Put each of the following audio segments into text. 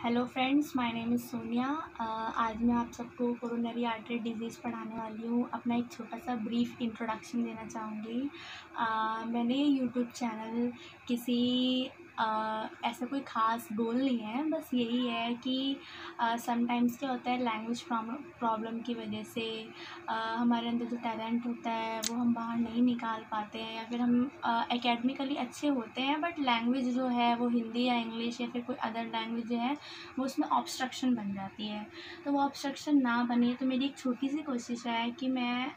Hello friends, my name is Sonia. आज मैं आप सबको कोरोनरी आर्टरी डिजीज़ पढ़ाने वाली हूँ। अपना एक छोटा सा ब्रीफ इंट्रोडक्शन देना चाहूँगी। मैंने ये यूट्यूब चैनल किसी ऐसा कोई ख़ास गोल नहीं है, बस यही है कि समटाइम्स क्या होता है, लैंग्वेज प्रॉब्लम की वजह से हमारे अंदर जो टैलेंट होता है वो हम बाहर नहीं निकाल पाते हैं, या फिर हम एकेडमिकली अच्छे होते हैं बट लैंग्वेज जो है वो हिंदी या इंग्लिश या फिर कोई अदर लैंग्वेज जो है वो उसमें ऑब्स्ट्रक्शन बन जाती है। तो वो ऑब्स्ट्रक्शन ना बने, तो मेरी एक छोटी सी कोशिश है कि मैं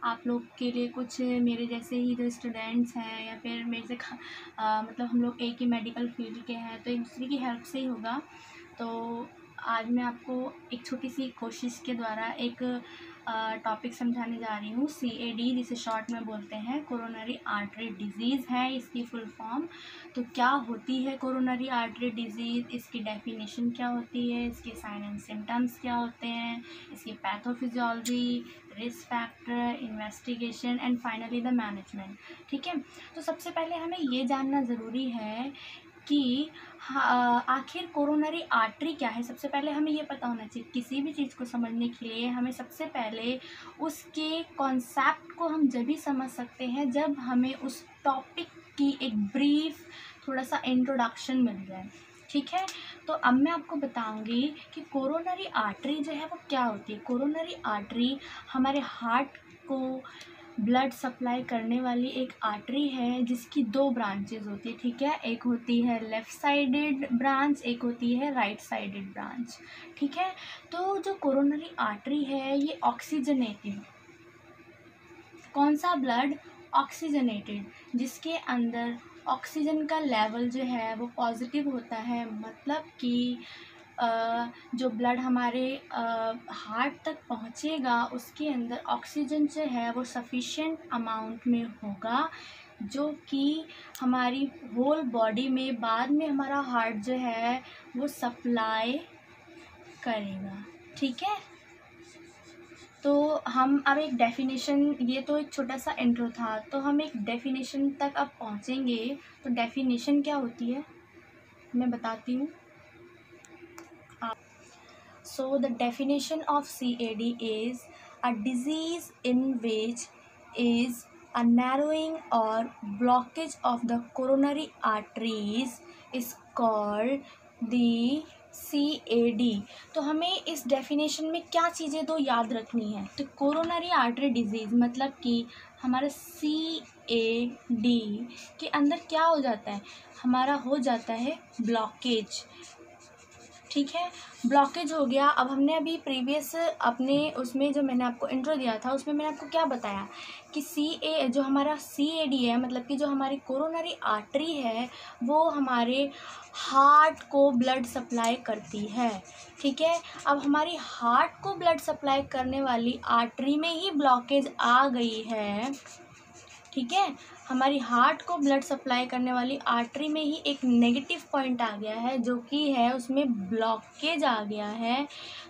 आप लोग के लिए कुछ मेरे जैसे ही जो स्टूडेंट्स हैं या फिर मेरे से मतलब हम लोग एक ही मेडिकल फील्ड के हैं, तो एक दूसरे की हेल्प से ही होगा। तो आज मैं आपको एक छोटी सी कोशिश के द्वारा एक टॉपिक समझाने जा रही हूँ। CAD, जिसे शॉर्ट में बोलते हैं कोरोनरी आर्टरी डिजीज़ है इसकी फुल फॉर्म। तो क्या होती है कोरोनरी आर्टरी डिजीज़, इसकी डेफिनेशन क्या होती है, इसके साइन एंड सिम्टम्स क्या होते हैं, इसकी pathophysiology, risk factor, investigation and finally the management. ठीक है, तो सबसे पहले हमें ये जानना ज़रूरी है कि आखिर कोरोनरी आर्टरी क्या है। सबसे पहले हमें ये पता होना चाहिए, किसी भी चीज़ को समझने के लिए हमें सबसे पहले उसके कॉन्सेप्ट को हम जब भी समझ सकते हैं जब हमें उस टॉपिक की एक ब्रीफ थोड़ा सा इंट्रोडक्शन मिल जाए। ठीक है, तो अब मैं आपको बताऊंगी कि कोरोनरी आर्टरी जो है वो क्या होती है। कोरोनरी आर्टरी हमारे हार्ट को ब्लड सप्लाई करने वाली एक आर्टरी है जिसकी दो ब्रांचेस होती है। ठीक है, एक होती है लेफ़्ट साइडेड ब्रांच, एक होती है राइट साइडेड ब्रांच। ठीक है, तो जो कोरोनरी आर्टरी है ये ऑक्सीजनेटेड, कौन सा ब्लड, ऑक्सीजनेटेड, जिसके अंदर ऑक्सीजन का लेवल जो है वो पॉजिटिव होता है। मतलब कि जो ब्लड हमारे हार्ट तक पहुंचेगा उसके अंदर ऑक्सीजन जो है वो सफिशिएंट अमाउंट में होगा, जो कि हमारी होल बॉडी में बाद में हमारा हार्ट जो है वो सप्लाई करेगा। ठीक है, तो हम अब एक डेफिनेशन, ये तो एक छोटा सा इंट्रो था, तो हम एक डेफिनेशन तक अब पहुंचेंगे। तो डेफिनेशन क्या होती है मैं बताती हूँ। So the definition of CAD is a disease in which is a narrowing or blockage of the coronary arteries is called the CAD। तो हमें इस डेफिनेशन में क्या चीज़ें दो याद रखनी है। तो कोरोनरी आर्टरी डिजीज़ मतलब कि हमारा CAD के अंदर क्या हो जाता है, हमारा हो जाता है ब्लॉकेज। ठीक है, ब्लॉकेज हो गया। अब हमने अभी प्रीवियस अपने उसमें जो मैंने आपको इंट्रो दिया था उसमें मैंने आपको क्या बताया कि जो हमारा CAD है, मतलब कि जो हमारी कोरोनरी आर्टरी है वो हमारे हार्ट को ब्लड सप्लाई करती है। ठीक है, अब हमारी हार्ट को ब्लड सप्लाई करने वाली आर्टरी में ही ब्लॉकेज आ गई है। ठीक है, हमारी हार्ट को ब्लड सप्लाई करने वाली आर्टरी में ही एक नेगेटिव पॉइंट आ गया है, जो कि है उसमें ब्लॉकेज आ गया है,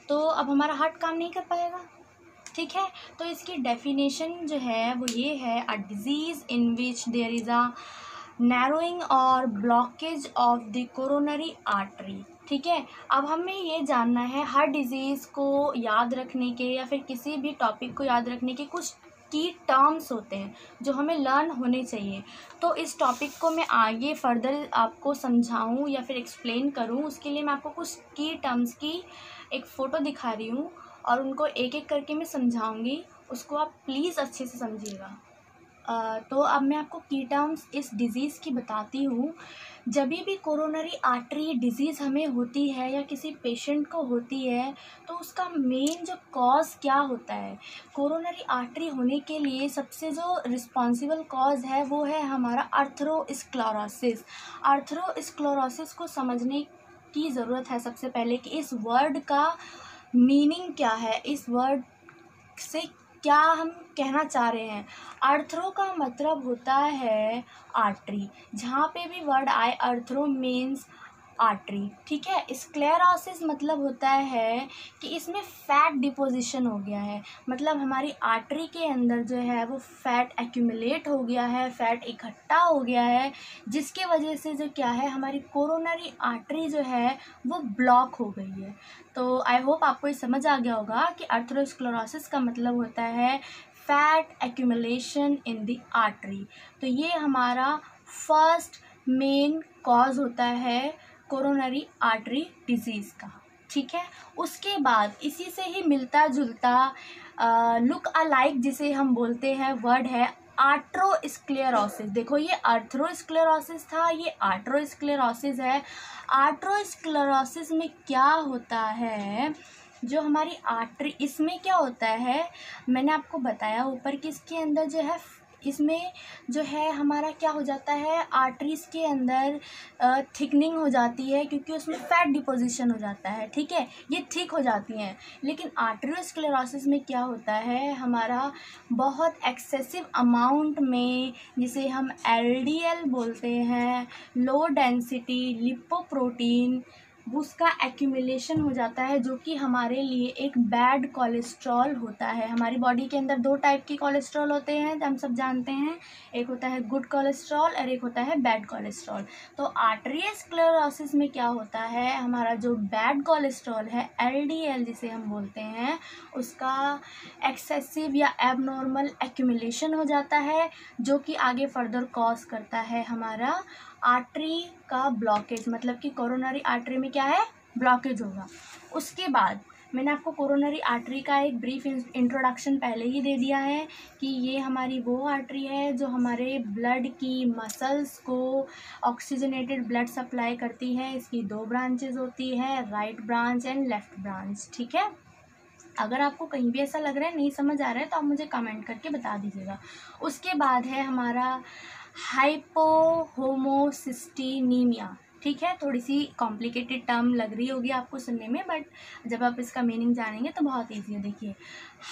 तो अब हमारा हार्ट काम नहीं कर पाएगा। ठीक है, तो इसकी डेफिनेशन जो है वो ये है, a disease in which there is a narrowing or blockage of the coronary artery. ठीक है, अब हमें ये जानना है हर डिज़ीज़ को याद रखने के या फिर किसी भी टॉपिक को याद रखने के कुछ की टर्म्स होते हैं जो हमें लर्न होने चाहिए। तो इस टॉपिक को मैं आगे फर्दर आपको समझाऊं या फिर एक्सप्लेन करूं, उसके लिए मैं आपको कुछ की टर्म्स की एक फ़ोटो दिखा रही हूं और उनको एक एक करके मैं समझाऊंगी, उसको आप प्लीज़ अच्छे से समझिएगा। तो अब मैं आपको की टर्म्स इस डिज़ीज़ की बताती हूँ। जब भी कोरोनरी आर्टरी डिज़ीज़ हमें होती है या किसी पेशेंट को होती है तो उसका मेन जो कॉज क्या होता है, कोरोनरी आर्टरी होने के लिए सबसे जो रिस्पॉन्सिबल कॉज है वो है हमारा अर्थरोस्क्लेरोसिस। अर्थरोस्क्लेरोसिस को समझने की ज़रूरत है सबसे पहले कि इस वर्ड का मीनिंग क्या है, इस वर्ड से क्या हम कहना चाह रहे हैं। अर्थरो का मतलब होता है आर्टरी। जहाँ पे भी वर्ड आए, अर्थरो मीन्स आर्टरी, ठीक है। स्क्लेरोसिस मतलब होता है कि इसमें फैट डिपोजिशन हो गया है, मतलब हमारी आर्टरी के अंदर जो है वो फैट एक्यूमुलेट हो गया है, फैट इकट्ठा हो गया है, जिसके वजह से जो क्या है हमारी कोरोनरी आर्टरी जो है वो ब्लॉक हो गई है। तो आई होप आपको ये समझ आ गया होगा कि अर्थरोस्क्लेरोसिस का मतलब होता है fat accumulation in the artery. तो ये हमारा फर्स्ट मेन कॉज होता है कोरोनरी आर्टरी डिजीज़ का, ठीक है। उसके बाद इसी से ही मिलता जुलता लुक अलाइक जिसे हम बोलते हैं वर्ड है आर्ट्रोस्क्लेरोसिस। देखो ये अर्थरोस्क्लेरोसिस था, ये आर्ट्रोस्क्लेरोसिस है। आर्ट्रोस्क्लेरोसिस में क्या होता है, जो हमारी आर्टरी, इसमें क्या होता है मैंने आपको बताया ऊपर कि इसके अंदर जो है, इसमें जो है हमारा क्या हो जाता है, आर्टरीज़ के अंदर थिकनिंग हो जाती है, क्योंकि उसमें फैट डिपोजिशन हो जाता है, ठीक है, ये थिक हो जाती हैं। लेकिन आर्टरोस्क्लेरोसिस में क्या होता है, हमारा बहुत एक्सेसिव अमाउंट में, जिसे हम LDL बोलते हैं, लो डेंसिटी लिपोप्रोटीन, उसका एक्यूमुलेशन हो जाता है, जो कि हमारे लिए एक बैड कोलेस्ट्रॉल होता है। हमारी बॉडी के अंदर दो टाइप की कोलेस्ट्रॉल होते हैं, हम सब जानते हैं, एक होता है गुड कोलेस्ट्रॉल और एक होता है बैड कोलेस्ट्रॉल। तो आर्टरीस्क्लेरोसिस में क्या होता है, हमारा जो बैड कोलेस्ट्रॉल है LDL जिसे हम बोलते हैं, उसका एक्सेसिव या एबनॉर्मल एक्यूमुलेशन हो जाता है, जो कि आगे फर्दर कॉज करता है हमारा आर्टरी का ब्लॉकेज, मतलब कि कोरोनरी आर्टरी में क्या है, ब्लॉकेज होगा। उसके बाद मैंने आपको कोरोनरी आर्टरी का एक ब्रीफ इंट्रोडक्शन पहले ही दे दिया है कि ये हमारी वो आर्टरी है जो हमारे ब्लड की मसल्स को ऑक्सीजनेटेड ब्लड सप्लाई करती है। इसकी दो ब्रांचेज होती है, right branch and left branch, ठीक है। अगर आपको कहीं भी ऐसा लग रहा है नहीं समझ आ रहा है तो आप मुझे कमेंट करके बता दीजिएगा। उसके बाद है हमारा हाइपोहोमोसिस्टीनीमिया, ठीक है। थोड़ी सी कॉम्प्लिकेटेड टर्म लग रही होगी आपको सुनने में, बट जब आप इसका मीनिंग जानेंगे तो बहुत ईजी है। देखिए,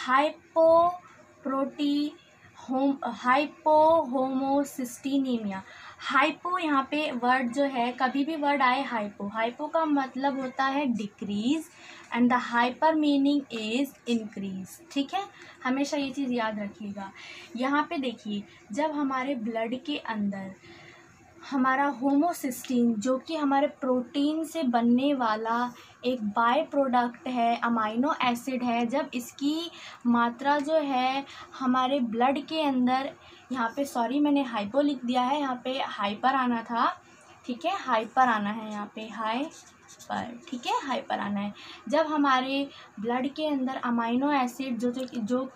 हाइपोहोमोसिस्टीनीमिया, हाइपो यहाँ पे वर्ड जो है, कभी भी वर्ड आए हाइपो का मतलब होता है decrease and the hyper meaning is increase, ठीक है। हमेशा ये चीज़ याद रखिएगा। यहाँ पे देखिए, जब हमारे ब्लड के अंदर हमारा होमोसिस्टीन, जो कि हमारे प्रोटीन से बनने वाला एक बाय प्रोडक्ट है, अमाइनो एसिड है, जब इसकी मात्रा जो है हमारे ब्लड के अंदर, यहाँ पे सॉरी मैंने हाइपो लिख दिया है, यहाँ पे हाइपर आना था, ठीक है, हाइपर आना है यहाँ पे, हाइपर, ठीक है, हाइपर आना है। जब हमारे ब्लड के अंदर अमाइनो एसिड जो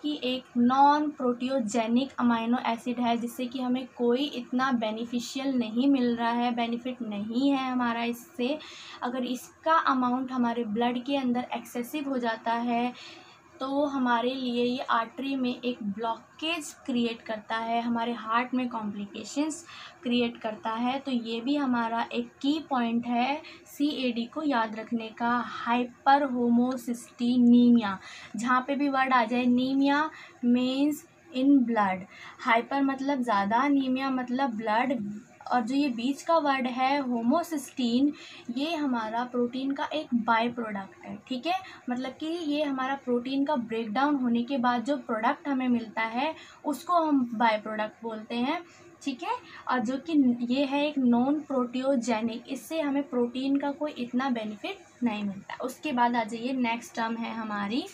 कि एक नॉन प्रोटियोजेनिक अमाइनो एसिड है, जिससे कि हमें कोई इतना बेनिफिशियल नहीं मिल रहा है, बेनिफिट नहीं है हमारा इससे, अगर इसका अमाउंट हमारे ब्लड के अंदर एक्सेसिव हो जाता है तो हमारे लिए ये आर्टरी में एक ब्लॉकेज क्रिएट करता है, हमारे हार्ट में कॉम्प्लिकेशंस क्रिएट करता है। तो ये भी हमारा एक की पॉइंट है CAD को याद रखने का, हाइपर होमोसिस्टीनीमिया। जहाँ पे भी वर्ड आ जाए, नीमिया मीन्स इन ब्लड, हाइपर मतलब ज़्यादा, नीमिया मतलब ब्लड, और जो ये बीच का वर्ड है होमोसिस्टीन, ये हमारा प्रोटीन का एक बाय प्रोडक्ट है, ठीक है। मतलब कि ये हमारा प्रोटीन का ब्रेकडाउन होने के बाद जो प्रोडक्ट हमें मिलता है उसको हम बाय प्रोडक्ट बोलते हैं, ठीक है। और जो कि ये है एक नॉन प्रोटियोजेनिक, इससे हमें प्रोटीन का कोई इतना बेनिफिट नहीं मिलता। उसके बाद आ जाइए, नेक्स्ट टर्म है हमारी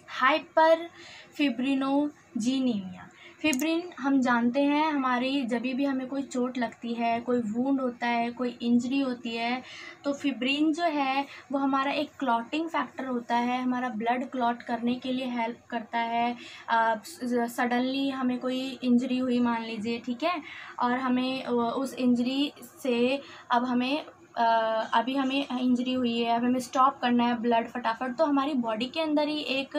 हाइपर फिब्रिनोजीनिमिया। फिब्रिन हम जानते हैं, हमारी जब भी हमें कोई चोट लगती है, कोई वूंड होता है, कोई इंजरी होती है, तो फिब्रिन जो है वो हमारा एक क्लॉटिंग फैक्टर होता है, हमारा ब्लड क्लॉट करने के लिए हेल्प करता है। सडनली हमें कोई इंजरी हुई मान लीजिए, ठीक है, और हमें उस इंजरी से अब हमें अभी हमें इंजरी हुई है, अब हमें स्टॉप करना है ब्लड फटाफट, तो हमारी बॉडी के अंदर ही एक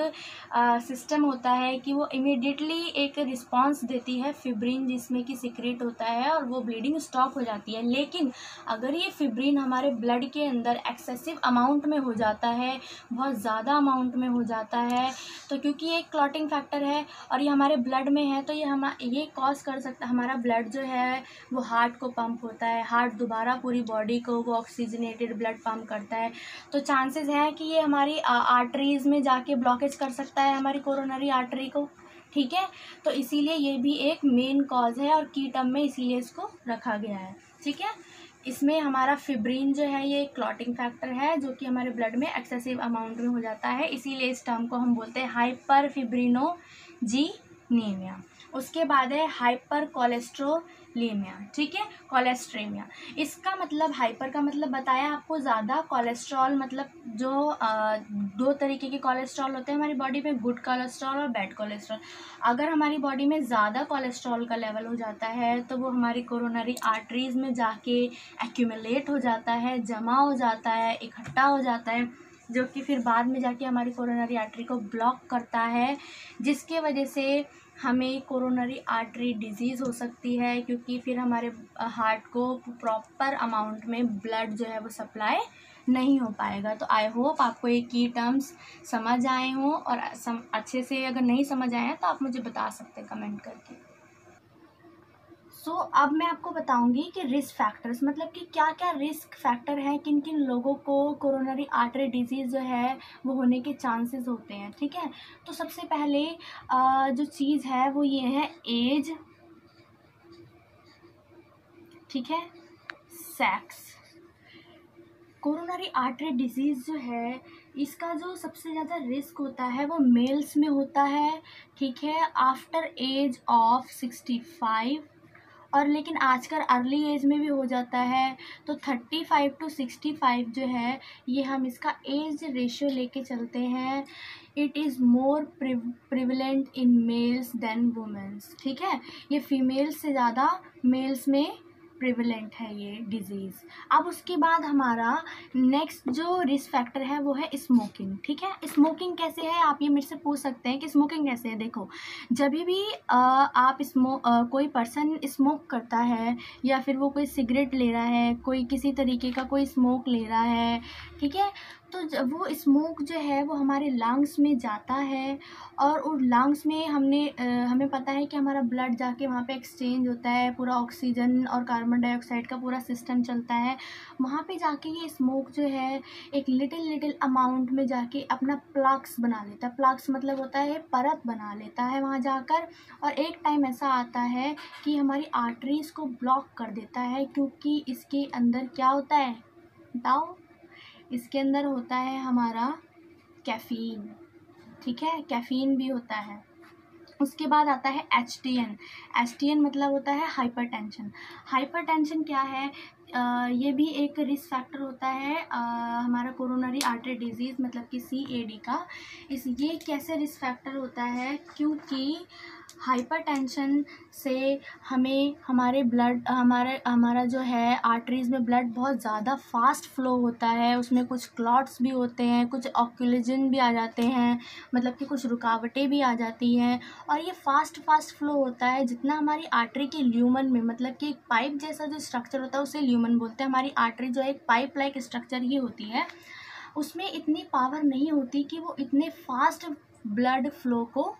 सिस्टम होता है कि वो इमीडिएटली एक रिस्पांस देती है फिब्रिन, जिसमें कि सिक्रेट होता है और वो ब्लीडिंग स्टॉप हो जाती है। लेकिन अगर ये फिब्रिन हमारे ब्लड के अंदर एक्सेसिव अमाउंट में हो जाता है, बहुत ज़्यादा अमाउंट में हो जाता है, तो क्योंकि ये एक क्लॉटिंग फैक्टर है और ये हमारे ब्लड में है, तो ये कॉज कर सकता है, हमारा ब्लड जो है वो हार्ट को पंप होता है, हार्ट दोबारा पूरी बॉडी को वो ऑक्सीजनेटेड ब्लड पम्प करता है, तो चांसेस है कि ये हमारी आर्टरीज़ में जाके ब्लॉकेज कर सकता है हमारी कोरोनरी आर्टरी को। ठीक है, तो इसीलिए ये भी एक मेन कॉज है और की टर्म में इसीलिए इसको रखा गया है। ठीक है, इसमें हमारा फिब्रिन जो है ये क्लॉटिंग फैक्टर है जो कि हमारे ब्लड में एक्सेसिव अमाउंट में हो जाता है, इसीलिए इस टर्म को हम बोलते हैं हाइपर फिब्रिनोजेनीमिया। उसके बाद है हाइपर कोलेस्ट्रोलेमिया। ठीक है, कोलेस्ट्रेमिया। इसका मतलब हाइपर का मतलब बताया आपको ज़्यादा, कोलेस्ट्रॉल मतलब जो दो तरीके के कोलेस्ट्रॉल होते हैं हमारी बॉडी में, गुड कोलेस्ट्रॉल और बैड कोलेस्ट्रॉल। अगर हमारी बॉडी में ज़्यादा कोलेस्ट्रॉल का लेवल हो जाता है तो वो हमारी कोरोनरी आर्टरीज़ में जाके एक्यूमुलेट हो जाता है, जमा हो जाता है, इकट्ठा हो जाता है, जो कि फिर बाद में जाके हमारी कोरोनरी आर्टरी को ब्लॉक करता है, जिसके वजह से हमें कोरोनरी आर्टरी डिजीज़ हो सकती है, क्योंकि फिर हमारे हार्ट को प्रॉपर अमाउंट में ब्लड जो है वो सप्लाई नहीं हो पाएगा। तो आई होप आपको ये की टर्म्स समझ आए हों, और अच्छे से अगर नहीं समझ आए हैं तो आप मुझे बता सकते हैं कमेंट करके। अब मैं आपको बताऊंगी कि रिस्क फैक्टर्स मतलब कि क्या क्या रिस्क फैक्टर हैं, किन किन लोगों को कोरोनरी आर्टरी डिजीज़ जो है वो होने के चांसेस होते हैं। ठीक है, तो सबसे पहले जो चीज़ है वो ये है एज। ठीक है, सेक्स। कोरोनरी आर्टरी डिजीज़ जो है इसका जो सबसे ज़्यादा रिस्क होता है वो मेल्स में होता है। ठीक है, आफ्टर एज ऑफ 65, और लेकिन आजकल अर्ली एज में भी हो जाता है। तो 35 to 65 जो है ये हम इसका एज रेशियो लेके चलते हैं। It is more prevalent in males than womens. ठीक है, ये फीमेल्स से ज़्यादा मेल्स में प्रिवलेंट है ये डिजीज़। अब उसके बाद हमारा नेक्स्ट जो रिस्क फैक्टर है वो है स्मोकिंग। ठीक है, स्मोकिंग कैसे है, आप ये मेरे से पूछ सकते हैं कि स्मोकिंग कैसे है। देखो, जब भी आप कोई पर्सन स्मोक करता है या फिर वो कोई सिगरेट ले रहा है, कोई किसी तरीके का कोई स्मोक ले रहा है, ठीक है, तो जब वो स्मोक जो है वो हमारे लंग्स में जाता है, और उस लंग्स में हमें पता है कि हमारा ब्लड जाके वहाँ पे एक्सचेंज होता है, पूरा ऑक्सीजन और कार्बन डाइऑक्साइड का पूरा सिस्टम चलता है। वहाँ पे जाके ये स्मोक जो है एक लिटिल अमाउंट में जाके अपना प्लग्स बना लेता है। प्लग्स मतलब होता है परत बना लेता है वहाँ जाकर, और एक टाइम ऐसा आता है कि हमारी आर्टरीज़ को ब्लॉक कर देता है, क्योंकि इसके अंदर क्या होता है बताओ, इसके अंदर होता है हमारा कैफ़ीन। ठीक है, कैफ़ीन भी होता है। उसके बाद आता है HTN। HTN मतलब होता है हाइपरटेंशन। हाइपरटेंशन क्या है, ये भी एक रिस्क फैक्टर होता है हमारा कोरोनरी आर्टरी डिजीज़ मतलब कि CAD का। ये कैसे रिस्क फैक्टर होता है, क्योंकि हाइपरटेंशन से हमें हमारा जो है आर्टरीज़ में ब्लड बहुत ज़्यादा फास्ट फ्लो होता है, उसमें कुछ क्लॉट्स भी होते हैं, कुछ ऑक्लूजन भी आ जाते हैं, मतलब कि कुछ रुकावटें भी आ जाती हैं, और ये फास्ट फ्लो होता है। जितना हमारी आर्टरी के ल्यूमन में मतलब कि एक पाइप जैसा जो स्ट्रक्चर होता है उसे ल्यूमन बोलते हैं। हमारी आर्टरी जो एक पाइप लाइक स्ट्रक्चर ही होती है, उसमें इतनी पावर नहीं होती कि वो इतने फास्ट ब्लड फ्लो को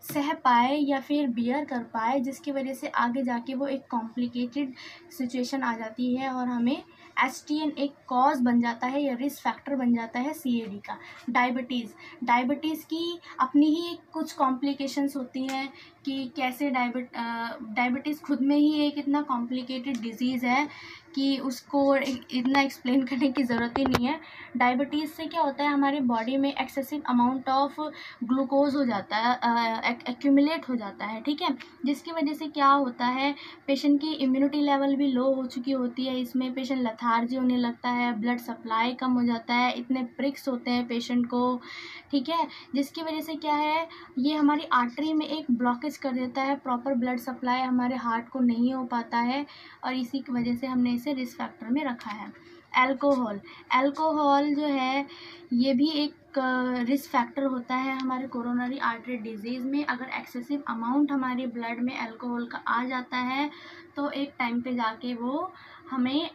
सह पाए या फिर बियर कर पाए, जिसकी वजह से आगे जाके वो एक कॉम्प्लिकेटेड सिचुएशन आ जाती है और हमें HTN एक कॉज बन जाता है या रिस्क फैक्टर बन जाता है CAD का। डायबिटीज़ की अपनी ही कुछ कॉम्प्लिकेशंस होती हैं कि कैसे डायबिटीज़ खुद में ही एक इतना कॉम्प्लिकेटेड डिजीज़ है कि उसको इतना एक्सप्लेन करने की ज़रूरत ही नहीं है। डायबिटीज़ से क्या होता है, हमारे बॉडी में एक्सेसिव अमाउंट ऑफ ग्लूकोज हो जाता है, एक्यूमुलेट हो जाता है। ठीक है, जिसकी वजह से क्या होता है, पेशेंट की इम्यूनिटी लेवल भी लो हो चुकी होती है, इसमें पेशेंट लथार्जी होने लगता है, ब्लड सप्लाई कम हो जाता है, इतने प्रिक्स होते हैं पेशेंट को। ठीक है, जिसकी वजह से क्या है, ये हमारी आर्टरी में एक ब्लॉकेज कर देता है, प्रॉपर ब्लड सप्लाई हमारे हार्ट को नहीं हो पाता है, और इसी की वजह से हमने इसे रिस्क फैक्टर में रखा है। अल्कोहल जो है ये भी एक रिस्क फैक्टर होता है हमारे कोरोनरी आर्टरी डिजीज़ में। अगर एक्सेसिव अमाउंट हमारे ब्लड में अल्कोहल का आ जाता है तो एक टाइम पे जाके वो हमें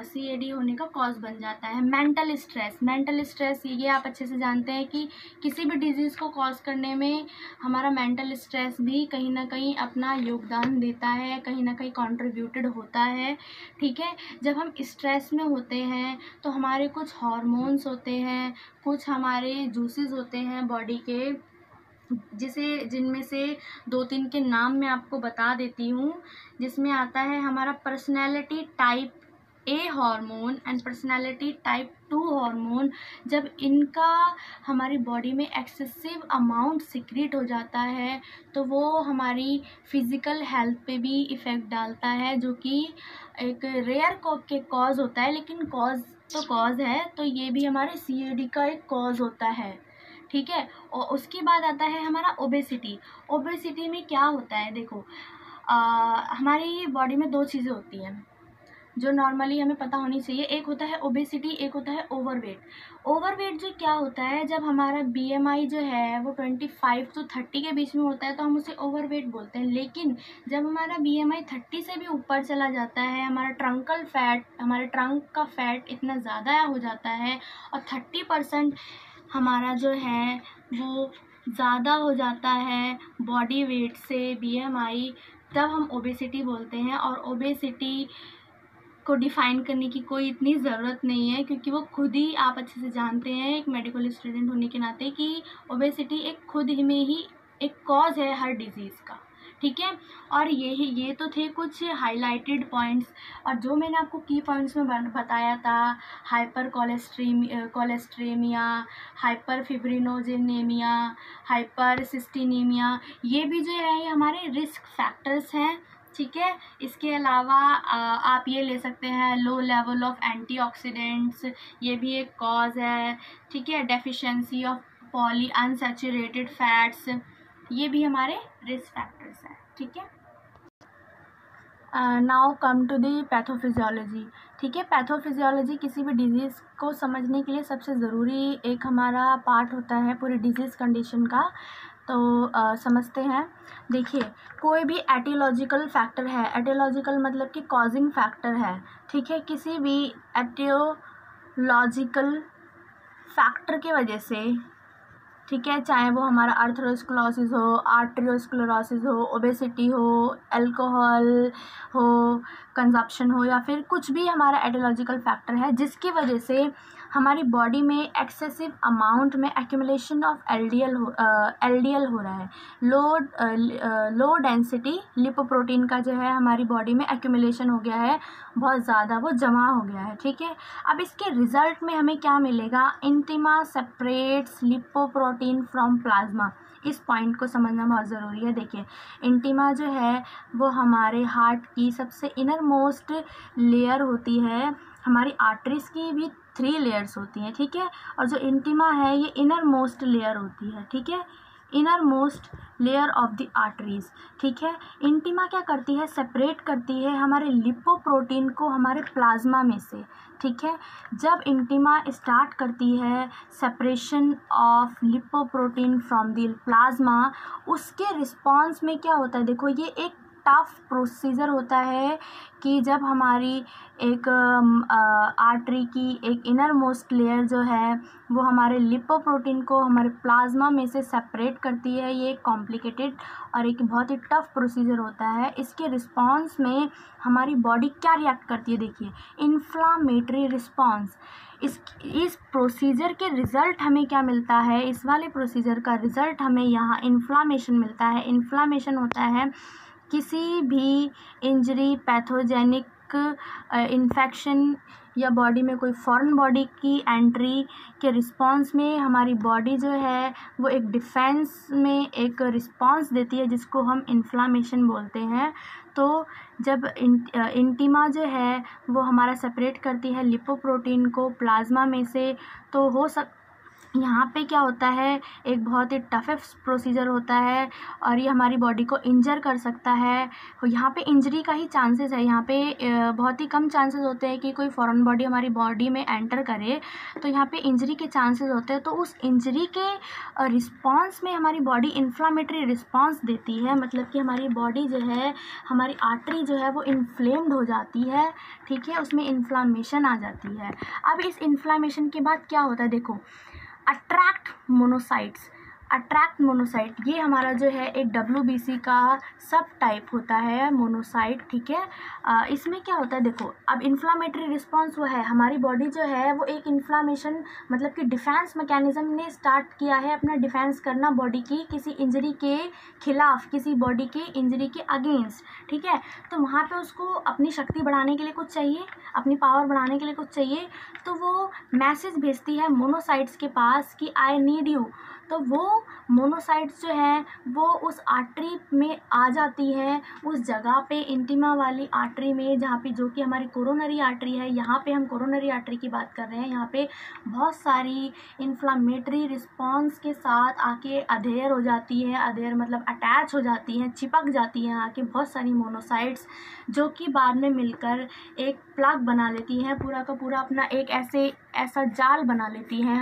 CAD होने का कॉज बन जाता है। मेंटल स्ट्रेस ये आप अच्छे से जानते हैं कि किसी भी डिजीज़ को कॉज करने में हमारा मेंटल स्ट्रेस भी कहीं ना कहीं अपना योगदान देता है, कहीं ना कहीं कंट्रीब्यूटेड होता है। ठीक है, जब हम स्ट्रेस में होते हैं तो हमारे कुछ हार्मोन्स होते हैं, कुछ हमारे जूसेस होते हैं बॉडी के, जिनमें से 2-3 के नाम मैं आपको बता देती हूँ। जिसमें आता है हमारा personality type A hormone and personality type 2 hormone. जब इनका हमारी बॉडी में एक्सेसिव अमाउंट सिक्रीट हो जाता है तो वो हमारी फिज़िकल हेल्थ पे भी इफ़ेक्ट डालता है, जो कि एक रेयर के कॉज होता है, लेकिन कॉज तो कॉज है, तो ये भी हमारे CAD का एक कॉज होता है। ठीक है, और उसके बाद आता है हमारा ओबेसिटी में क्या होता है, देखो हमारी बॉडी में 2 चीज़ें होती हैं जो नॉर्मली हमें पता होनी चाहिए। एक होता है ओबेसिटी, एक होता है ओवरवेट जो क्या होता है, जब हमारा BMI जो है वो 25 to 30 के बीच में होता है तो हम उसे ओवरवेट बोलते हैं। लेकिन जब हमारा BMI 30 से भी ऊपर चला जाता है, हमारे ट्रंक का फैट इतना ज़्यादा हो जाता है और 30% हमारा जो है वो ज़्यादा हो जाता है बॉडी वेट से BMI, तब हम ओबेसिटी बोलते हैं। और ओबेसिटी को डिफ़ाइन करने की कोई इतनी ज़रूरत नहीं है, क्योंकि वो खुद ही आप अच्छे से जानते हैं एक मेडिकल स्टूडेंट होने के नाते कि ओबेसिटी एक खुद ही में ही एक कॉज है हर डिज़ीज़ का। ठीक है, और ये तो थे कुछ हाइलाइटेड पॉइंट्स। और जो मैंने आपको की पॉइंट्स में बताया था, हाइपर कोलेस्ट्रेमिया, हाइपर फिब्रिनोजेनेमिया, हाइपर सिस्टीनीमिया, ये भी जो है ये हमारे रिस्क फैक्टर्स हैं। ठीक है, इसके अलावा आप ये ले सकते हैं लो लेवल ऑफ एंटीऑक्सीडेंट्स, ये भी एक कॉज है। ठीक है, deficiency of polyunsaturated fats, ये भी हमारे रिस्क फैक्टर्स हैं। ठीक है, now come to the pathophysiology. ठीक है, पैथोफिजियोलॉजी किसी भी डिजीज़ को समझने के लिए सबसे ज़रूरी एक हमारा पार्ट होता है पूरी डिजीज़ कंडीशन का। तो समझते हैं। देखिए, कोई भी एटियोलॉजिकल फैक्टर है, एटियोलॉजिकल मतलब कि कॉजिंग फैक्टर है। ठीक है, किसी भी एटियोलॉजिकल फैक्टर की वजह से, ठीक है, चाहे वो हमारा अर्थरोस्क्लेरोसिस हो, आर्टेरियोस्क्लेरोसिस हो, ओबेसिटी हो, अल्कोहल हो, कंजप्शन हो, या फिर कुछ भी हमारा एटियोलॉजिकल फैक्टर है जिसकी वजह से हमारी बॉडी में एक्सेसिव अमाउंट में एक्यूमुलेशन ऑफ LDL हो रहा है। लो डेंसिटी लिपोप्रोटीन का जो है हमारी बॉडी में एक्यूमुलेशन हो गया है, बहुत ज़्यादा वो जमा हो गया है। ठीक है, अब इसके रिज़ल्ट में हमें क्या मिलेगा, intima separates lipoprotein from plasma. इस पॉइंट को समझना बहुत ज़रूरी है। देखिए, इंटिमा जो है वो हमारे हार्ट की सबसे इनर मोस्ट लेयर होती है। हमारी आर्टरीज की भी 3 लेयर्स होती हैं। ठीक है, और जो इंटिमा है ये इनर मोस्ट लेयर होती है। ठीक है, inner most layer of the arteries. ठीक है, इंटिमा क्या करती है, सेपरेट करती है हमारे लिपोप्रोटीन को हमारे प्लाज्मा में से। ठीक है, जब इंटिमा स्टार्ट करती है separation of lipoprotein from the plasma, उसके रिस्पॉन्स में क्या होता है, देखो ये एक टफ प्रोसीजर होता है कि जब हमारी एक आर्टरी की एक इनर मोस्ट लेयर जो है वो हमारे लिपोप्रोटीन को हमारे प्लाज्मा में से सेपरेट करती है। ये एक कॉम्प्लिकेटेड और एक बहुत ही टफ प्रोसीजर होता है। इसके रिस्पॉन्स में हमारी बॉडी क्या रिएक्ट करती है, देखिए, इन्फ्लामेटरी रिस्पॉन्स। इस प्रोसीजर के रिज़ल्ट हमें क्या मिलता है, इस वाले प्रोसीजर का रिज़ल्ट हमें यहाँ इन्फ्लामेशन मिलता है। इन्फ्लामेशन होता है किसी भी इंजरी, पैथोजेनिक इन्फेक्शन या बॉडी में कोई फॉरेन बॉडी की एंट्री के रिस्पांस में हमारी बॉडी जो है वो एक डिफेंस में एक रिस्पांस देती है जिसको हम इन्फ्लामेशन बोलते हैं। तो जब इंटिमा जो है वो हमारा सेपरेट करती है लिपोप्रोटीन को प्लाज्मा में से, तो यहाँ पे क्या होता है, एक बहुत ही टफेस्ट प्रोसीजर होता है और ये हमारी बॉडी को इंजर कर सकता है। यहाँ पे इंजरी का ही चांसेस है, यहाँ पे बहुत ही कम चांसेस होते हैं कि कोई फॉरेन बॉडी हमारी बॉडी में एंटर करे, तो यहाँ पे इंजरी के चांसेस होते हैं। तो उस इंजरी के रिस्पॉन्स में हमारी बॉडी इन्फ्लामेटरी रिस्पॉन्स देती है, मतलब कि हमारी बॉडी जो है, हमारी आर्टरी जो है वो इन्फ्लेम्ड हो जाती है, ठीक है, उसमें इन्फ्लामेशन आ जाती है। अब इस इन्फ्लामेशन के बाद क्या होता है, देखो, अट्रैक्ट मोनोसाइट, ये हमारा जो है एक WBC का सब टाइप होता है मोनोसाइट, ठीक है। इसमें क्या होता है, देखो, अब इन्फ्लामेटरी रिस्पॉन्स वो है, हमारी बॉडी जो है वो एक इन्फ्लामेशन, मतलब कि डिफेंस मैकेनिज्म ने स्टार्ट किया है अपना डिफेंस करना बॉडी की किसी इंजरी के खिलाफ, किसी बॉडी के इंजरी के अगेंस्ट, ठीक है। तो वहाँ पे उसको अपनी शक्ति बढ़ाने के लिए कुछ चाहिए, अपनी पावर बढ़ाने के लिए कुछ चाहिए, तो वो मैसेज भेजती है मोनोसाइट्स के पास कि आई नीड यू। तो वो मोनोसाइट्स जो है वो उस आर्टरी में आ जाती है, उस जगह पे, इंटिमा वाली आर्टरी में, जहाँ पे, जो कि हमारी कोरोनरी आर्टरी है। यहाँ पे हम कोरोनरी आर्टरी की बात कर रहे हैं। यहाँ पे बहुत सारी इन्फ्लामेटरी रिस्पॉन्स के साथ आके अधेयर हो जाती है, अधेयर मतलब अटैच हो जाती हैं, चिपक जाती हैं आके बहुत सारी मोनोसाइट्स, जो कि बाद में मिलकर एक प्लग बना लेती हैं, पूरा का पूरा अपना एक ऐसा जाल बना लेती हैं।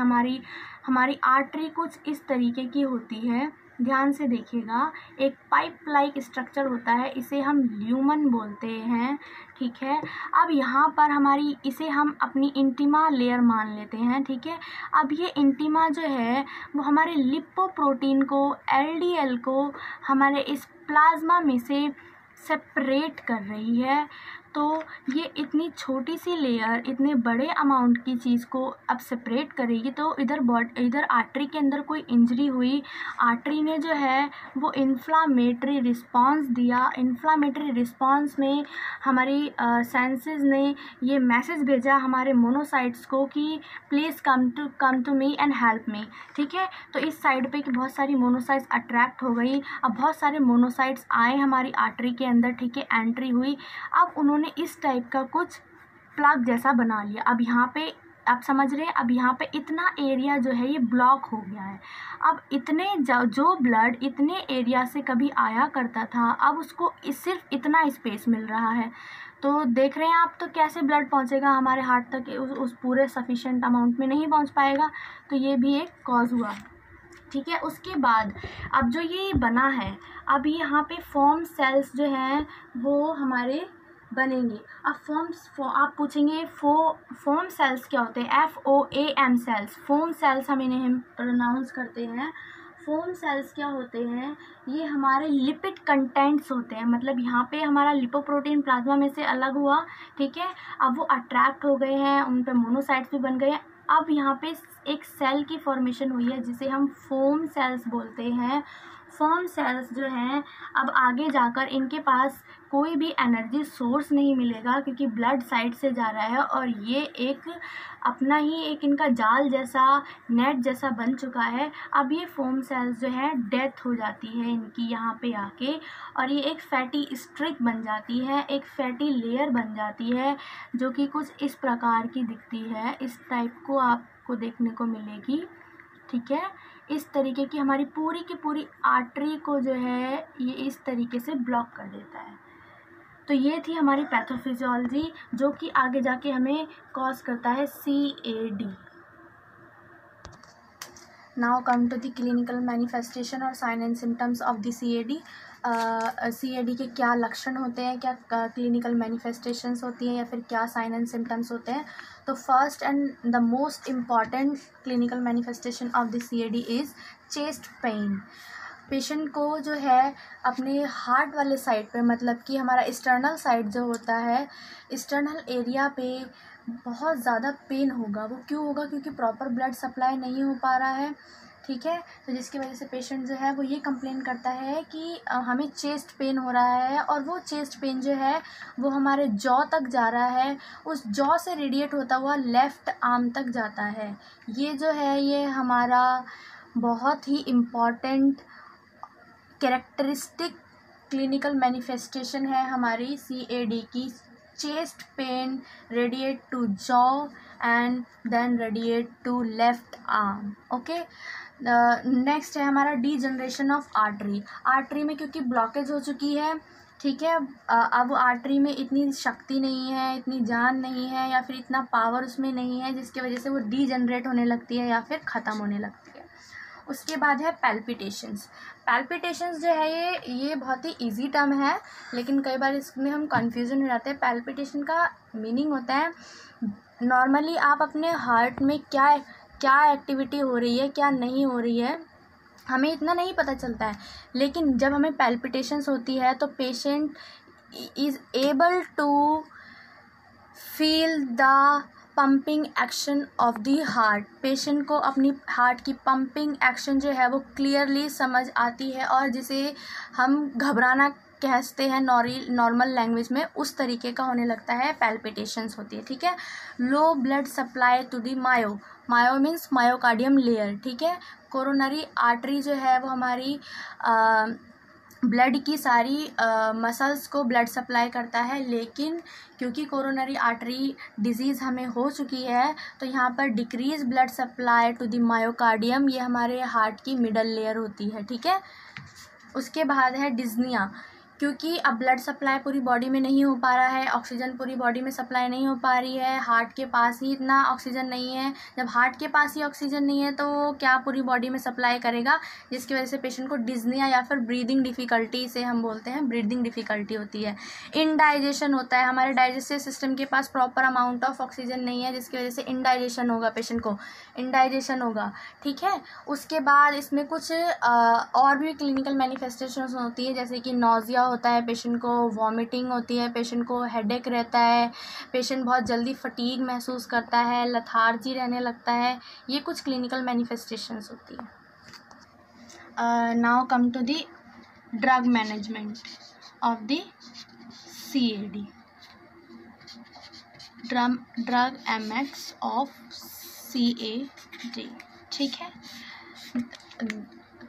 हमारी आर्टरी कुछ इस तरीके की होती है, ध्यान से देखिएगा, एक पाइप लाइक स्ट्रक्चर होता है, इसे हम ल्यूमन बोलते हैं, ठीक है। अब यहाँ पर इसे हम अपनी इंटिमा लेयर मान लेते हैं, ठीक है। अब ये इंटिमा जो है वो हमारे लिपोप्रोटीन को, LDL को, हमारे इस प्लाज्मा में से सेपरेट कर रही है। तो ये इतनी छोटी सी लेयर इतने बड़े अमाउंट की चीज़ को अब सेपरेट करेगी, तो इधर आर्टरी के अंदर कोई इंजरी हुई, आर्टरी ने जो है वो इन्फ्लामेटरी रिस्पॉन्स दिया, इन्फ्लामेटरी रिस्पॉन्स में हमारी सेंसेस ने ये मैसेज भेजा हमारे मोनोसाइट्स को कि please come to me and help me, ठीक है। तो इस साइड पे कि बहुत सारी मोनोसाइट्स अट्रैक्ट हो गई, अब बहुत सारे मोनोसाइट्स आए हमारी आर्टरी के अंदर, ठीक है, एंट्री हुई। अब उन्होंने इस टाइप का कुछ प्लग जैसा बना लिया। अब यहाँ पे आप समझ रहे हैं, अब यहाँ पे इतना एरिया जो है ये ब्लॉक हो गया है। अब इतने जो ब्लड इतने एरिया से कभी आया करता था, अब उसको सिर्फ इतना स्पेस मिल रहा है। तो देख रहे हैं आप, तो कैसे ब्लड पहुँचेगा हमारे हार्ट तक, उस पूरे सफिशेंट अमाउंट में नहीं पहुँच पाएगा। तो ये भी एक कॉज हुआ, ठीक है। उसके बाद अब जो ये बना है, अब यहाँ पे फॉर्म सेल्स जो हैं वो हमारे बनेंगे। अब आप पूछेंगे फॉर्म सेल्स क्या होते हैं, FOAM सेल्स, फॉर्म सेल्स हम इन्हें प्रोनाउंस करते हैं। फॉर्म सेल्स क्या होते हैं, ये हमारे लिपिड कंटेंट्स होते हैं, मतलब यहाँ पे हमारा लिपोप्रोटीन प्लाज्मा में से अलग हुआ, ठीक है। अब वो अट्रैक्ट हो गए हैं, उन पे मोनोसाइट्स भी बन गए हैं। अब यहाँ पे एक सेल की फॉर्मेशन हुई है जिसे हम फॉर्म सेल्स बोलते हैं। फॉर्म सेल्स जो हैं, अब आगे जाकर इनके पास कोई भी एनर्जी सोर्स नहीं मिलेगा, क्योंकि ब्लड साइड से जा रहा है और ये एक अपना ही एक इनका जाल जैसा, नेट जैसा बन चुका है। अब ये फॉर्म सेल्स जो है डेथ हो जाती है इनकी यहाँ पे आके, और ये एक फैटी स्ट्रिक बन जाती है, एक फैटी लेयर बन जाती है, जो कि कुछ इस प्रकार की दिखती है। इस टाइप को आपको देखने को मिलेगी, ठीक है। इस तरीके की हमारी पूरी की पूरी आर्टरी को जो है ये इस तरीके से ब्लॉक कर देता है। तो ये थी हमारी पैथोफिजियोलॉजी, जो कि आगे जाके हमें कॉज करता है CAD। Now come to the clinical manifestation और sign and symptoms of the CAD। CAD के क्या लक्षण होते हैं, क्या क्लिनिकल मैनिफेस्टेशंस होती हैं, या फिर क्या साइन एंड सिम्टम्स होते हैं। तो first and the most important clinical manifestation of the CAD is chest pain. Patient को जो है अपने हार्ट वाले साइड पे, मतलब कि हमारा एक्सटर्नल साइड जो होता है, एक्सटर्नल एरिया पे बहुत ज़्यादा पेन होगा। वो क्यों होगा, क्योंकि प्रॉपर ब्लड सप्लाई नहीं हो पा रहा है, ठीक है। तो जिसकी वजह से पेशेंट जो है वो ये कंप्लेन करता है कि हमें चेस्ट पेन हो रहा है, और वो चेस्ट पेन जो है वो हमारे जॉ तक जा रहा है, उस जॉ से रेडिएट होता हुआ लेफ़्ट आर्म तक जाता है। ये जो है ये हमारा बहुत ही इम्पॉर्टेंट कैरेक्टरिस्टिक क्लिनिकल मैनिफेस्टेशन है हमारी CAD की। Chest pain radiate to jaw, and then radiate to left arm. Okay, next है हमारा डीजनरेशन ऑफ आर्टरी। आर्टरी में क्योंकि ब्लॉकेज हो चुकी है, ठीक है, अब आर्टरी में इतनी शक्ति नहीं है, इतनी जान नहीं है, या फिर इतना पावर उसमें नहीं है, जिसकी वजह से वो डीजनरेट होने लगती है या फिर ख़त्म होने लगती है। उसके बाद है पैल्पिटेशंस। पैल्पिटेशंस जो है ये बहुत ही इजी टर्म है, लेकिन कई बार इसमें हम कंफ्यूजन हो जाते हैं। पैल्पिटेशन का मीनिंग होता है नॉर्मली आप अपने हार्ट में क्या क्या एक्टिविटी हो रही है, क्या नहीं हो रही है, हमें इतना नहीं पता चलता है, लेकिन जब हमें पैल्पिटेशंस होती है तो patient is able to feel the pumping action of the heart. Patient को अपनी हार्ट की पंपिंग एक्शन जो है वो क्लियरली समझ आती है, और जिसे हम घबराना कहते हैं नॉर्मल लैंग्वेज में, उस तरीके का होने लगता है, पैल्पिटेशंस होती है, ठीक है। Low blood supply to the myo means myocardium layer, ठीक है। कोरोनरी आर्टरी जो है वो हमारी ब्लड की सारी मसल्स को ब्लड सप्लाई करता है, लेकिन क्योंकि कोरोनरी आर्टरी डिजीज़ हमें हो चुकी है तो यहाँ पर decrease blood supply to the myocardium, ये हमारे हार्ट की मिडल लेयर होती है, ठीक है। उसके बाद है डिस्निया। क्योंकि अब ब्लड सप्लाई पूरी बॉडी में नहीं हो पा रहा है, ऑक्सीजन पूरी बॉडी में सप्लाई नहीं हो पा रही है, हार्ट के पास ही इतना ऑक्सीजन नहीं है। जब हार्ट के पास ही ऑक्सीजन नहीं है तो क्या पूरी बॉडी में सप्लाई करेगा, जिसकी वजह से पेशेंट को डिस्निया या फिर ब्रीदिंग डिफ़िकल्टी से हम बोलते हैं, ब्रीदिंग डिफ़िकल्टी होती है। इनडाइजेशन होता है, हमारे डाइजेस्टिव सिस्टम के पास प्रॉपर अमाउंट ऑफ ऑक्सीजन नहीं है, जिसकी वजह से इनडाइजेशन होगा, पेशेंट को इनडाइजेशन होगा, ठीक है। उसके बाद इसमें कुछ और भी क्लिनिकल मैनिफेस्टेशंस होती है, जैसे कि नॉजिया होता है, पेशेंट को वॉमिटिंग होती है, पेशेंट को हेडेक रहता है, पेशेंट बहुत जल्दी फटीग महसूस करता है, लथार्जी रहने लगता है, ये कुछ क्लिनिकल मैनिफेस्टेशंस होती है। Now come to the drug management of the CAD, drug MX of CAD, ठीक है।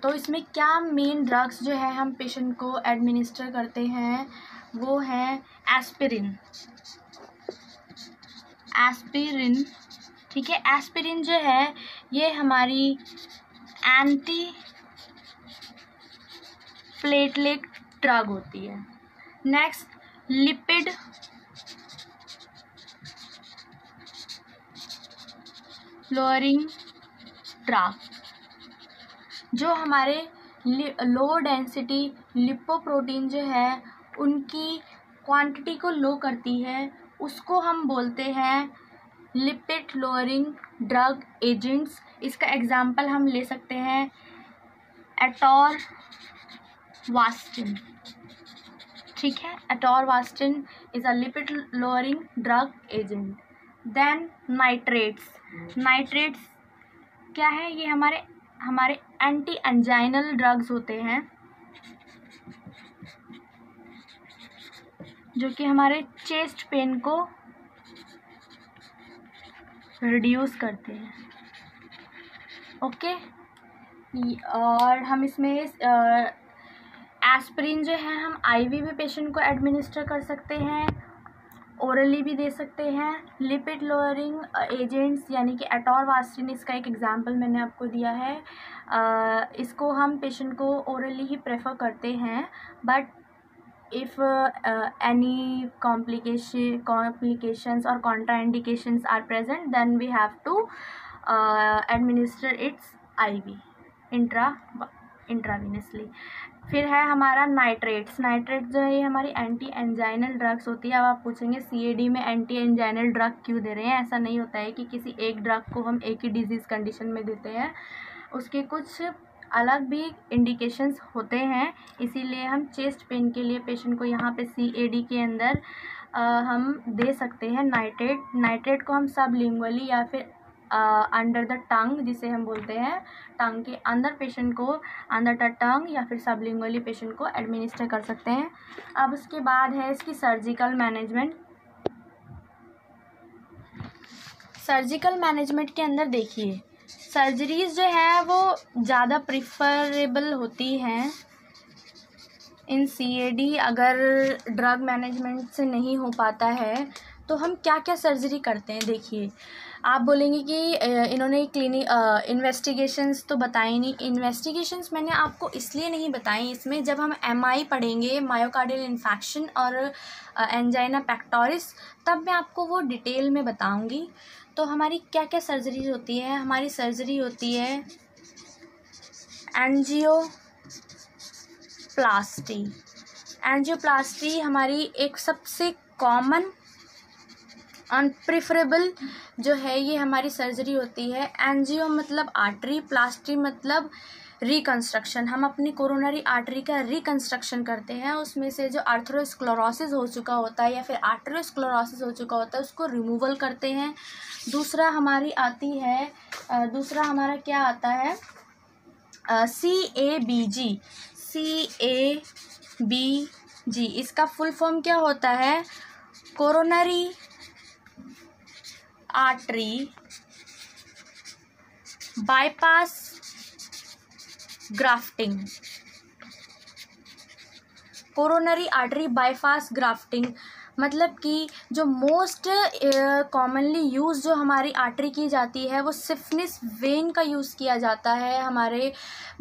तो इसमें क्या मेन ड्रग्स जो है हम पेशेंट को एडमिनिस्टर करते हैं, वो है एस्पिरिन, ठीक है। एस्पिरिन जो है ये हमारी एंटी प्लेटलेट ड्रग होती है। नेक्स्ट लिपिड लोअरिंग ड्रग, जो हमारे लो डेंसिटी लिपोप्रोटीन जो है उनकी क्वांटिटी को लो करती है, उसको हम बोलते हैं लिपिड लोअरिंग ड्रग एजेंट्स। इसका एग्जांपल हम ले सकते हैं एटोरवास्टिन, ठीक है। Atorvastatin is a lipid lowering drug agent. Then nitrates क्या है, ये हमारे एंटी एंजाइनल ड्रग्स होते हैं, जो कि हमारे चेस्ट पेन को रिड्यूस करते हैं, ओके। और हम इसमें एस्पिरिन जो है हम IV भी पेशेंट को एडमिनिस्टर कर सकते हैं, ओरली भी दे सकते हैं। लिपिड लोअरिंग एजेंट्स यानी कि एटोरवास्टिन, इसका एक एग्जांपल मैंने आपको दिया है। इसको हम पेशेंट को ओरली ही प्रेफर करते हैं, but if any complications or contraindications are present, then we have to administer its IV intravenously। फिर है हमारा नाइट्रेट जो है ये हमारी एंटी एंजाइनल ड्रग्स होती है। अब आप पूछेंगे CAD में एंटी एंजाइनल ड्रग क्यों दे रहे हैं, ऐसा नहीं होता है कि किसी एक ड्रग को हम एक ही डिजीज़ कंडीशन में देते हैं, उसके कुछ अलग भी इंडिकेशंस होते हैं, इसीलिए हम चेस्ट पेन के लिए पेशेंट को यहाँ पे CAD के अंदर हम दे सकते हैं नाइट्रेट को हम सबलिंगुअली या फिर अंडर द टंग, जिसे हम बोलते हैं टंग के अंदर, पेशेंट को अंडर द टंग या फिर सबलिंगुअली पेशेंट को एडमिनिस्टर कर सकते हैं। अब उसके बाद है इसकी सर्जिकल मैनेजमेंट के अंदर देखिए, सर्जरीज़ जो है वो ज़्यादा प्रिफरेबल होती हैं इन CAD। अगर ड्रग मैनेजमेंट से नहीं हो पाता है तो हम क्या क्या सर्जरी करते हैं, देखिए आप बोलेंगे कि इन्होंने इन्वेस्टिगेशंस तो बताई नहीं। इन्वेस्टिगेशंस मैंने आपको इसलिए नहीं बताई इसमें, जब हम एमआई पढ़ेंगे, मायोकार्डियल इन्फेक्शन और एंजाइना पेक्टोरिस, तब मैं आपको वो डिटेल में बताऊंगी। तो हमारी क्या क्या सर्जरी होती है? हमारी सर्जरी होती है एंजियोप्लास्टी। एंजियोप्लास्टी हमारी एक सबसे कॉमन प्रेफरेबल जो है ये हमारी सर्जरी होती है। एंजियो मतलब आर्टरी, प्लास्टी मतलब रिकंस्ट्रक्शन। हम अपनी कोरोनरी आर्टरी का रिकंस्ट्रक्शन करते हैं, उसमें से जो आर्थरोस्क्लेरोसिस हो चुका होता है या फिर आर्टरोस्क्लेरोसिस हो चुका होता है उसको रिमूवल करते हैं। दूसरा हमारी आती है दूसरा हमारा क्या आता है, CABG। CABG इसका फुल फॉर्म क्या होता है? Coronary artery bypass grafting. Coronary artery bypass grafting मतलब कि जो मोस्ट कॉमनली यूज़ जो हमारी आर्टरी की जाती है वो सिफिलिस वेन का यूज़ किया जाता है। हमारे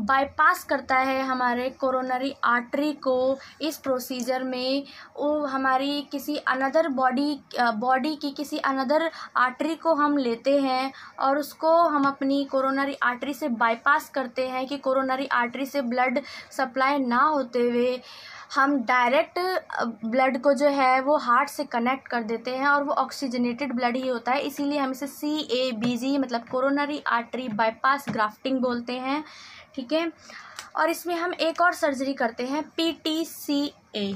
बाईपास करता है हमारे कोरोनरी आर्टरी को। इस प्रोसीजर में वो हमारी किसी अनदर बॉडी की किसी अनदर आर्टरी को हम लेते हैं और उसको हम अपनी कोरोनरी आर्टरी से बाईपास करते हैं कि कोरोनरी आर्टरी से ब्लड सप्लाई ना होते हुए हम डायरेक्ट ब्लड को जो है वो हार्ट से कनेक्ट कर देते हैं और वो ऑक्सीजनेटेड ब्लड ही होता है। इसीलिए हम इसे CABG मतलब कोरोनरी आर्टरी बाईपास ग्राफ्टिंग बोलते हैं, ठीक है। और इसमें हम एक और सर्जरी करते हैं, PTCA।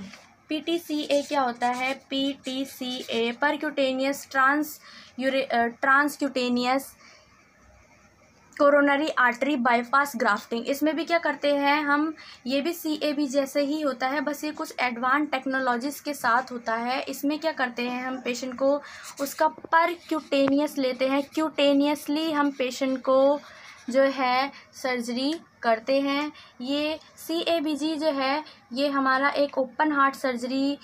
PTCA क्या होता है? PTCA percutaneous transcutaneous coronary artery bypass grafting. इसमें भी क्या करते हैं हम, ये भी CAB जैसे ही होता है, बस ये कुछ एडवांस टेक्नोलॉजीज़ के साथ होता है। इसमें क्या करते हैं हम पेशेंट को उसका परक्यूटेनियस लेते हैं, क्यूटेनियसली हम पेशेंट को जो है सर्जरी करते हैं। ये CABG जो है ये हमारा एक ओपन हार्ट सर्जरी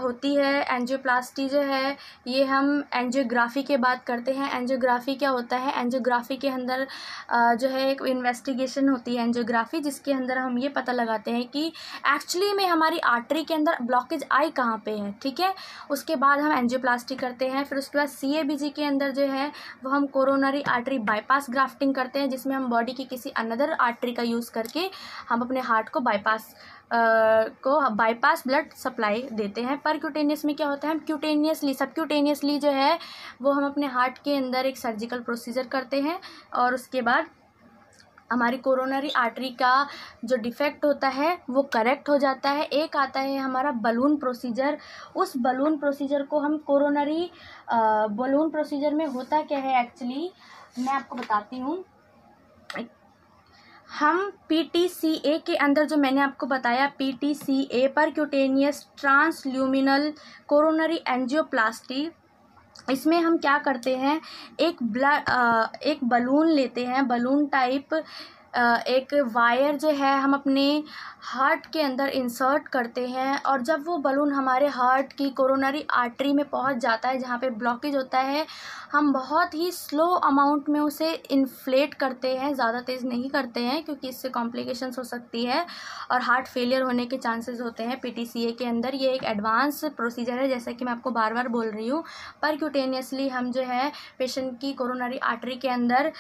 होती है। एंजियोप्लास्टी जो है ये हम एंजियोग्राफी के बाद करते हैं। एंजियोग्राफी क्या होता है? एंजियोग्राफी के अंदर जो है एक इन्वेस्टिगेशन होती है एंजियोग्राफी, जिसके अंदर हम ये पता लगाते हैं कि एक्चुअली में हमारी आर्टरी के अंदर ब्लॉकेज आई कहाँ पे है, ठीक है। उसके बाद हम एंजियोप्लास्टी करते हैं। फिर उसके बाद CABG के अंदर जो है वो हम कोरोनरी आर्टरी बाईपास ग्राफ्टिंग करते हैं, जिसमें हम बॉडी की किसी अनदर आर्टरी का यूज़ करके हम अपने हार्ट को बाईपास ब्लड सप्लाई देते हैं। परक्यूटेनियस में क्या होता है? हम क्यूटेनियसली सबक्यूटेनियसली जो है वो हम अपने हार्ट के अंदर एक सर्जिकल प्रोसीजर करते हैं और उसके बाद हमारी कोरोनरी आर्टरी का जो डिफेक्ट होता है वो करेक्ट हो जाता है। एक आता है हमारा बलून प्रोसीजर। उस बलून प्रोसीजर को हम बलून प्रोसीजर में होता क्या है एक्चुअली मैं आपको बताती हूँ। हम PTCA के अंदर जो मैंने आपको बताया, PTCA percutaneous transluminal coronary angioplasty, इसमें हम क्या करते हैं, एक बलून लेते हैं, बलून टाइप एक वायर जो है हम अपने हार्ट के अंदर इंसर्ट करते हैं और जब वो बलून हमारे हार्ट की कोरोनरी आर्टरी में पहुंच जाता है जहाँ पे ब्लॉकेज होता है, हम बहुत ही स्लो अमाउंट में उसे इन्फ्लेट करते हैं, ज़्यादा तेज़ नहीं करते हैं क्योंकि इससे कॉम्प्लिकेशंस हो सकती है और हार्ट फेलियर होने के चांसेस होते हैं। PTCA के अंदर ये एक एडवांस प्रोसीजर है, जैसा कि मैं आपको बार बार बोल रही हूँ। परक्यूटेनियसली हम जो है पेशेंट की कोरोनरी आर्टरी के अंदर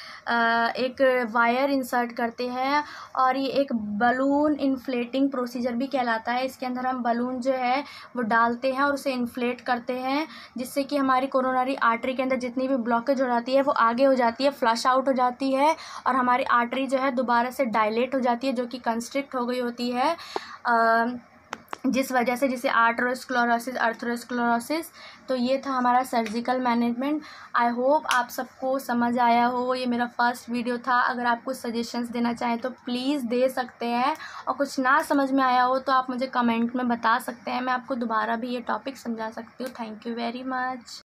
एक वायर इंसर्ट करते हैं और ये एक बलून इन्फ्लेटिंग प्रोसीजर भी कहलाता है। इसके अंदर हम बलून जो है वो डालते हैं और उसे इन्फ्लेट करते हैं, जिससे कि हमारी कोरोनरी आर्टरी के अंदर जितनी भी ब्लॉकेज हो जाती है वो आगे हो जाती है, फ्लश आउट हो जाती है और हमारी आर्टरी जो है दोबारा से डायलेट हो जाती है, जो कि कंस्ट्रिक्ट हो गई होती है, जिस वजह से जिसे आर्थरोस्क्लेरोसिस। तो ये था हमारा सर्जिकल मैनेजमेंट। आई होप आप सबको समझ आया हो। ये मेरा फर्स्ट वीडियो था। अगर आप कुछ सजेशंस देना चाहें तो प्लीज़ दे सकते हैं और कुछ ना समझ में आया हो तो आप मुझे कमेंट में बता सकते हैं, मैं आपको दोबारा भी ये टॉपिक समझा सकती हूँ। Thank you very much.